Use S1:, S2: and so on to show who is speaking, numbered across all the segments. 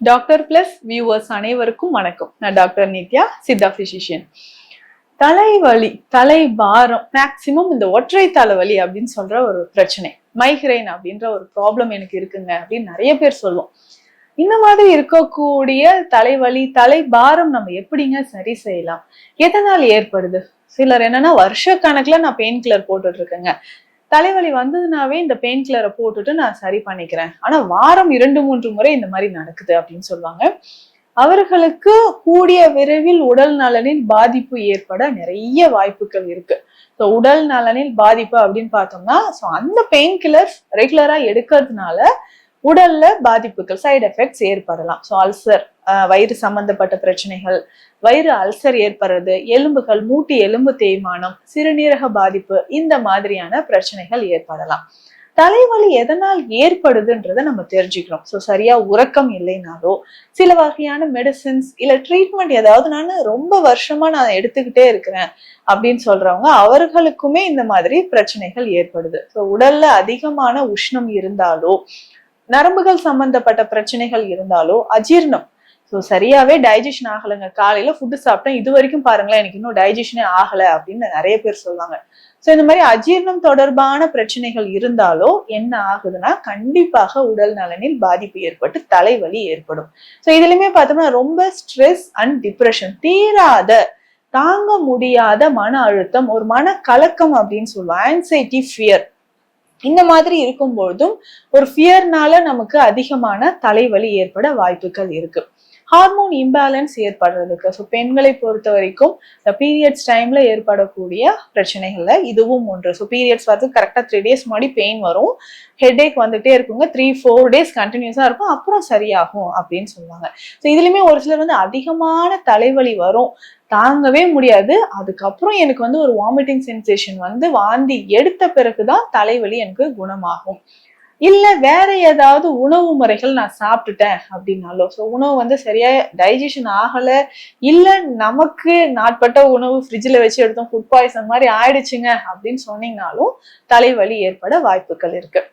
S1: Doctor plus viewers அனைவருக்கும் வணக்கம். நான் டாக்டர் நித்யா, சித்தா பிசிஷியன். தலைவலி, தலை பாரம், மேக்சிமம் இந்த ஒற்றை தலைவலி அப்படின்னு சொல்ற ஒரு பிரச்சனை, மைக்ரைன் அப்படின்ற ஒரு ப்ராப்ளம் எனக்கு இருக்குங்க அப்படின்னு நிறைய பேர் சொல்லுவோம். இந்த மாதிரி இருக்கக்கூடிய தலைவலி, தலை பாரம் நம்ம எப்படிங்க சரி செய்யலாம்? எதனால் ஏற்படுது? சிலர் என்னன்னா வருஷ கணக்குல நான் பெயின் கில்லர் போட்டுட்டு இருக்கேங்க, தலைவலி வந்ததுனாவே இந்த பெயின் கில்லரை போட்டுட்டு நான் சரி பண்ணிக்கிறேன், ஆனா வாரம் 2-3 முறை இந்த மாதிரி நடக்குது அப்படின்னு சொல்லுவாங்க. அவர்களுக்கு கூடிய விரைவில் உடல் நலனில் பாதிப்பு ஏற்பட நிறைய வாய்ப்புகள் இருக்கு. ஸோ உடல் நலனில் பாதிப்பு அப்படின்னு பார்த்தோம்னா அந்த பெயின் கில்லர்ஸ் ரெகுலரா எடுக்கிறதுனால உடல்ல பாதிப்புகள், சைடு எஃபெக்ட்ஸ் ஏற்படலாம். ஸோ அல்சர், வயிறு சம்பந்தப்பட்ட பிரச்சனைகள், வயிறு அல்சர் ஏற்படுறது, எலும்புகள், மூட்டு எலும்பு தேய்மானம், சிறுநீரக பாதிப்பு, இந்த மாதிரியான பிரச்சனைகள் ஏற்படலாம். தலைவலி எதனால் ஏற்படுதுன்றத நம்ம தெரிஞ்சுக்கணும். ஸோ சரியா உறக்கம் இல்லைனாலோ, சில வகையான மெடிசின்ஸ் இல்ல ட்ரீட்மெண்ட் ஏதாவது நான் ரொம்ப வருஷமா நான் எடுத்துக்கிட்டே இருக்கிறேன் அப்படின்னு சொல்றவங்க, அவர்களுக்குமே இந்த மாதிரி பிரச்சனைகள் ஏற்படுது. ஸோ உடல்ல அதிகமான உஷ்ணம் இருந்தாலோ, நரம்புகள் சம்பந்தப்பட்ட பிரச்சனைகள் இருந்தாலோ, அஜீர்ணம், ஸோ சரியாவே டைஜஷன் ஆகலைங்க, காலையில ஃபுட்டு சாப்பிட்டேன், இது வரைக்கும் பாருங்களேன் எனக்கு இன்னும் டைஜஷனே ஆகல அப்படின்னு நிறைய பேர் சொல்லுவாங்க. ஸோ இந்த மாதிரி அஜீர்ணம் தொடர்பான பிரச்சனைகள் இருந்தாலோ என்ன ஆகுதுன்னா கண்டிப்பாக உடல் நலனில் பாதிப்பு ஏற்பட்டு தலைவலி ஏற்படும். ஸோ இதுலயுமே பார்த்தோம்னா ரொம்ப ஸ்ட்ரெஸ் அண்ட் டிப்ரெஷன், தீராத தாங்க முடியாத மன அழுத்தம், ஒரு மன கலக்கம் அப்படின்னு சொல்லுவோம், ஆன்சைட்டி, ஃபியர், இந்த மாதிரி இருக்கும்பொழுதும் ஒரு ஃபியர்னால நமக்கு அதிகமான தலைவலி ஏற்பட வாய்ப்புகள் இருக்கு. ஹார்மோன் இம்பேலன்ஸ் ஏற்படுறதுக்கு, ஸோ பெண்களை பொறுத்த வரைக்கும் இந்த பீரியட்ஸ் டைம்ல ஏற்படக்கூடிய பிரச்சனைகள்ல இதுவும் ஒன்று. ஸோ பீரியட்ஸ் வந்து கரெக்டா 3 days முன்னாடி பெயின் வரும், ஹெட்ஏக் வந்துட்டே இருக்குங்க, 3-4 days கண்டினியூஸா இருக்கும், அப்புறம் சரியாகும் அப்படின்னு சொல்லுவாங்க. ஸோ இதுலயுமே ஒரு சிலர் வந்து அதிகமான தலைவலி வரும், தாங்கவே முடியாது, அதுக்கப்புறம் எனக்கு வந்து ஒரு வாமிட்டிங் சென்சேஷன் வந்து வாந்தி எடுத்த பிறகுதான் தலைவலி எனக்கு குணமாகும். இல்ல வேற ஏதாவது உணவு முறைகள் நான் சாப்பிட்டுட்டேன் அப்படின்னாலும், ஸோ உணவு வந்து சரியா டைஜஷன் ஆகல, இல்ல நமக்கு நாட்பட்ட உணவு ஃப்ரிட்ஜில் வச்சு எடுத்தோம், ஃபுட் பாய்சன் மாதிரி ஆயிடுச்சுங்க அப்படின்னு சொன்னீங்கனாலும் தலைவலி ஏற்பட வாய்ப்புகள் இருக்கு.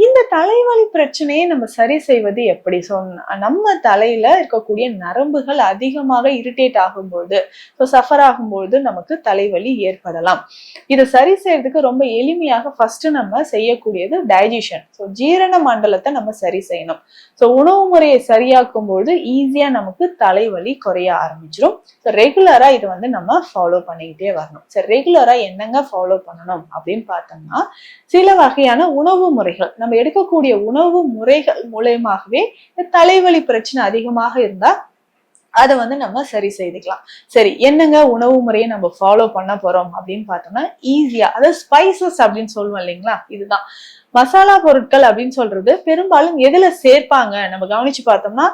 S1: இந்த தலைவலி பிரச்சனையை நம்ம சரி செய்வது எப்படி? ஸோ நம்ம தலையில இருக்கக்கூடிய நரம்புகள் அதிகமாக இரிட்டேட் ஆகும்போது, ஸோ சஃபர் ஆகும்போது நமக்கு தலைவலி ஏற்படலாம். இதை சரி செய்யறதுக்கு ரொம்ப எளிமையாக ஃபர்ஸ்ட் நம்ம செய்யக்கூடியது டைஜஷன். ஸோ ஜீரண மண்டலத்தை நம்ம சரி செய்யணும். ஸோ உணவு முறையை சரியாக்கும் போது ஈஸியா நமக்கு தலைவலி குறைய ஆரம்பிச்சிடும். ஸோ ரெகுலரா இதை வந்து நம்ம ஃபாலோ பண்ணிக்கிட்டே வரணும். சரி, ரெகுலரா என்னங்க ஃபாலோ பண்ணணும் அப்படின்னு பார்த்தோம்னா, சில வகையான உணவு முறைகள், நம்ம எடுக்கக்கூடிய உணவு முறைகள் மூலமாகவே தலைவலி பிரச்சனை அதிகமாக இருந்தா அதை வந்து நம்ம சரி செய்துக்கலாம். சரி, என்னங்க உணவு முறையை நம்ம ஃபாலோ பண்ண போறோம் அப்படின்னு பார்த்தோம்னா, ஈஸியா, அதாவது ஸ்பைசஸ் அப்படின்னு சொல்லுவோம் இல்லைங்களா, இதுதான் மசாலா பொருட்கள் அப்படின்னு சொல்றது. பெரும்பாலும் எதுல சேர்ப்பாங்க நம்ம கவனிச்சு பார்த்தோம்னா,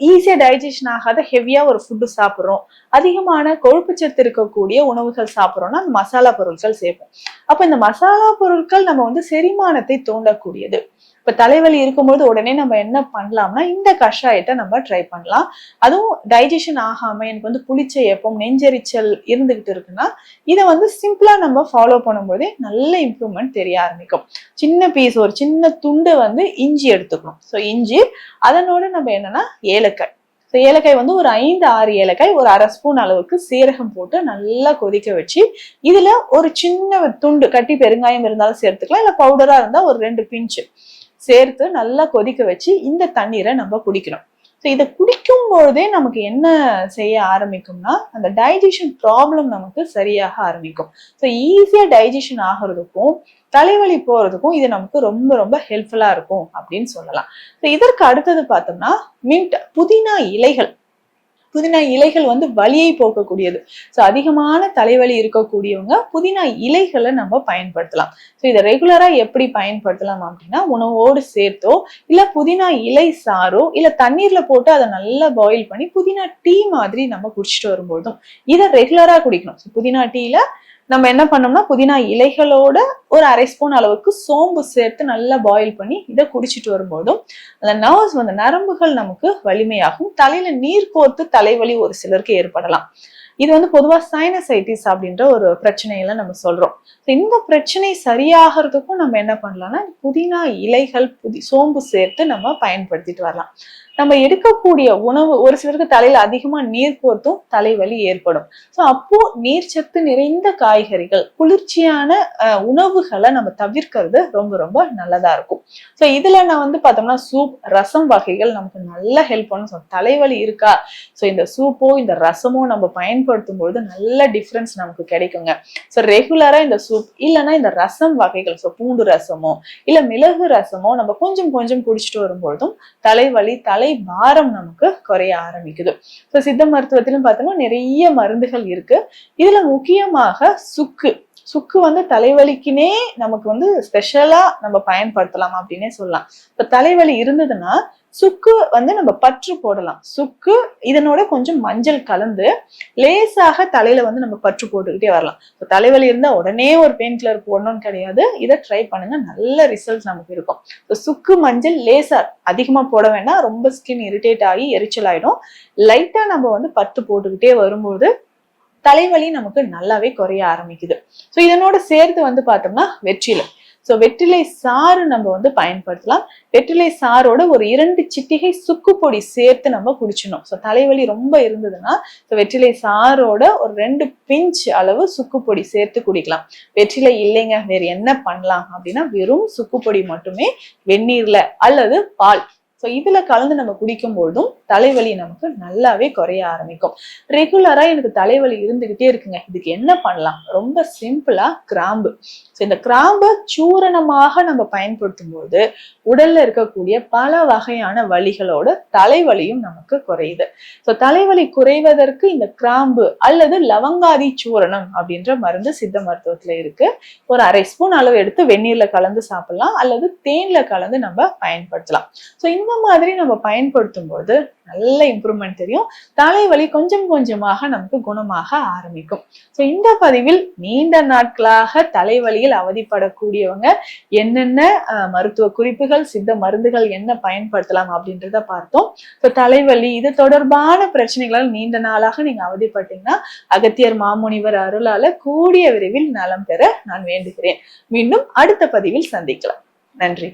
S1: ஈஸியா டைஜஷன் ஆகாத ஹெவியா ஒரு ஃபுட்டு சாப்பிட்றோம், அதிகமான கொழுப்பு சத்து இருக்கக்கூடிய உணவுகள் சாப்பிட்றோம்னா அந்த மசாலா பொருட்கள் சேர்ப்போம். அப்ப இந்த மசாலா பொருட்கள் நம்ம வந்து செரிமானத்தை தூண்டக்கூடியது. இப்ப தலைவலி இருக்கும்போது உடனே நம்ம என்ன பண்ணலாம்னா இந்த கஷாயத்தை நம்ம ட்ரை பண்ணலாம். அதுவும் டைஜஷன் ஆகாம எனக்கு வந்து புளிச்ச ஏப்பம், நெஞ்செரிச்சல் இருந்துகிட்டு இருக்குன்னா இதை வந்து சிம்பிளா நம்ம ஃபாலோ பண்ணும்போதே நல்ல இம்ப்ரூவ்மெண்ட் தெரிய ஆரம்பிக்கும். சின்ன பீஸ், ஒரு சின்ன துண்டு வந்து இஞ்சி எடுத்துக்கணும். ஸோ இஞ்சி, அதனோட நம்ம என்னன்னா ஏலக்காய், ஏலக்காய் வந்து ஒரு 5-6 ஏலக்காய், ஒரு 1/2 ஸ்பூன் அளவுக்கு சீரகம் போட்டு நல்லா கொதிக்க வச்சு, இதுல ஒரு சின்ன துண்டு கட்டி பெருங்காயம் இருந்தாலும் சேர்த்துக்கலாம், இல்ல பவுடரா இருந்தா ஒரு 2 பிஞ்சு சேர்த்து நல்லா கொதிக்க வச்சு இந்த தண்ணீரை நம்ம குடிக்கணும். ஸோ இதை குடிக்கும் பொழுதே நமக்கு என்ன செய்ய ஆரம்பிக்கும்னா அந்த டைஜஷன் ப்ராப்ளம் நமக்கு சரியாக ஆரம்பிக்கும். ஸோ ஈஸியா டைஜஷன் ஆகிறதுக்கும் தலைவலி போறதுக்கும் இது நமக்கு ரொம்ப ரொம்ப ஹெல்ப்ஃபுல்லா இருக்கும் அப்படின்னு சொல்லலாம். ஸோ இதற்கு அடுத்தது பார்த்தோம்னா மின்ட், புதினா இலைகள். புதினா இலைகள் வந்து வலியை போக்கக்கூடியது. ஸோ அதிகமான தலைவலி இருக்கக்கூடியவங்க புதினா இலைகளை நம்ம பயன்படுத்தலாம். ஸோ இதை ரெகுலரா எப்படி பயன்படுத்தலாம் அப்படின்னா, உணவோடு சேர்த்தோ இல்ல புதினா இலை சாரோ இல்ல தண்ணீர்ல போட்டு அதை நல்லா பாயில் பண்ணி புதினா டீ மாதிரி நம்ம குடிச்சிட்டு வரும்போதும் இதை ரெகுலரா குடிக்கணும். ஸோ புதினா டீல நம்ம என்ன பண்ணோம்னா புதினா இலைகளோட ஒரு 1/2 ஸ்பூன் அளவுக்கு சோம்பு சேர்த்து நல்லா பாயில் பண்ணி இதை குடிச்சிட்டு வரும்போதும் அந்த நர்வ்ஸ் வந்து நரம்புகள் நமக்கு வலிமையாகும். தலையில நீர் கோர்த்து தலைவலி ஒரு சிலருக்கு ஏற்படலாம். இது வந்து பொதுவா சைனசைட்டிஸ் அப்படின்ற ஒரு பிரச்சனையில நம்ம சொல்றோம். இந்த பிரச்சனை சரியாகிறதுக்கும் நம்ம என்ன பண்ணலாம்னா புதினா இலைகள், சோம்பு சேர்த்து நம்ம பயன்படுத்திட்டு வரலாம். நம்ம எடுக்கக்கூடிய உணவு, ஒரு சிலருக்கு தலையில அதிகமா நீர் கோர்த்தும் தலைவலி ஏற்படும். சோ அப்போ நீர்ச்சத்து நிறைந்த காய்கறிகள், குளிர்ச்சியான உணவுகளை நம்ம தவிர்க்கிறது ரொம்ப ரொம்ப நல்லதா இருக்கும். சோ இதுல நான் வந்து பார்த்தோம்னா சூப், ரசம் வகைகள் நமக்கு நல்ல ஹெல்ப் பண்ணும். தலைவலி இருக்கா, சோ இந்த சூப்போ இந்த ரசமோ நம்ம பயன்படுத்தும் பொழுது நல்ல டிஃபரன்ஸ் நமக்கு கிடைக்குங்க. சோ ரெகுலரா இந்த சூப் இல்லைன்னா இந்த ரசம் வகைகள், சோ பூண்டு ரசமோ இல்ல மிளகு ரசமோ நம்ம கொஞ்சம் கொஞ்சம் குடிச்சிட்டு வரும்பொழுதும் தலைவலி, தலை பாரம் நமக்கு குறைய ஆரம்பிக்குது. சோ சித்த மருத்துவத்திலும் பார்த்தோம்னா நிறைய மருந்துகள் இருக்கு. இதுல முக்கியமாக சுக்கு வந்து தலைவலிக்குனே நமக்கு வந்து ஸ்பெஷலா நம்ம பயன்படுத்தலாம் அப்படின்னே சொல்லலாம். இப்ப தலைவலி இருந்ததுன்னா சுக்கு வந்து நம்ம பற்று போடலாம். சுக்கு இதனோட கொஞ்சம் மஞ்சள் கலந்து லேசாக தலையில வந்து நம்ம பற்று போட்டுக்கிட்டே வரலாம். இப்போ தலைவலி இருந்தா உடனே ஒரு பெயின் கில்லர் போடணும்னு கிடையாது. இதை ட்ரை பண்ணுங்க, நல்ல ரிசல்ட் நமக்கு இருக்கும். இப்போ சுக்கு மஞ்சள் லேசா, அதிகமா போட வேண்டாம், ரொம்ப ஸ்கின் இரிட்டேட் ஆகி எரிச்சல் ஆயிடும். லைட்டா நம்ம வந்து பத்து போட்டுக்கிட்டே வரும்போது தலைவலி நமக்கு நல்லாவே குறைய ஆரம்பிக்குது. சோ இதனோட சேர்த்து வந்து பார்த்தோம்னா வெற்றிலை. சோ வெற்றிலை சாறு நம்ம வந்து பயன்படுத்தலாம். வெற்றிலை சாரோட ஒரு 2 சிட்டிகை சுக்கு பொடி சேர்த்து நம்ம குடிச்சணும். சோ தலைவலி ரொம்ப இருந்ததுன்னா வெற்றிலை சாரோட ஒரு 2 பிஞ்ச் அளவு சுக்கு பொடி சேர்த்து குடிக்கலாம். வெற்றிலை இல்லைங்க, வேற என்ன பண்ணலாம் அப்படின்னா வெறும் சுக்கு பொடி மட்டுமே வெந்நீர்ல அல்லது பால், சோ இதுல கலந்து நம்ம குடிக்கும் பொழுதும் தலைவலி நமக்கு நல்லாவே குறைய ஆரம்பிக்கும். ரெகுலரா எனக்கு தலைவலி இருந்துகிட்டே இருக்குங்க, இதுக்கு என்ன பண்ணலாம்? ரொம்ப சிம்பிளா கிராம்பு. சோ இந்த கிராம்பு சூரணமாக நம்ம பயன்படுத்தும் போது உடல்ல இருக்கக்கூடிய பல வகையான வலிகளோட தலைவலியும் நமக்கு குறையுது. சோ தலைவலி குறைவதற்கு இந்த கிராம்பு அல்லது லவங்காதி சூரணம் அப்படின்ற மருந்து சித்த மருத்துவத்துல இருக்கு. ஒரு 1/2 ஸ்பூன் அளவு எடுத்து வெந்நீர்ல கலந்து சாப்பிடலாம் அல்லது தேன்ல கலந்து நம்ம பயன்படுத்தலாம். சோ இந்த மாதிரி நம்ம பயன்படுத்தும் போது நல்ல இம்ப்ரூவ்மெண்ட் தெரியும். தலைவலி கொஞ்சம் கொஞ்சமாக நமக்கு குணமாக ஆரம்பிக்கும். சோ இந்த பதிவில் நீண்ட நாட்களாக தலைவலியில் அவதிப்படக்கூடியவங்க என்னென்ன மருத்துவ குறிப்புகள், சித்த மருந்துகள் என்ன பயன்படுத்தலாம் அப்படின்றத பார்த்தோம். சோ தலைவலி இது தொடர்பான பிரச்சனைகளால் நீண்ட நாளாக நீங்க அவதிப்பட்டீங்கன்னா அகத்தியர் மாமுனிவர் அருளால கூடிய விரைவில் நலம் பெற நான் வேண்டுகிறேன். மீண்டும் அடுத்த பதிவில் சந்திக்கலாம். நன்றி.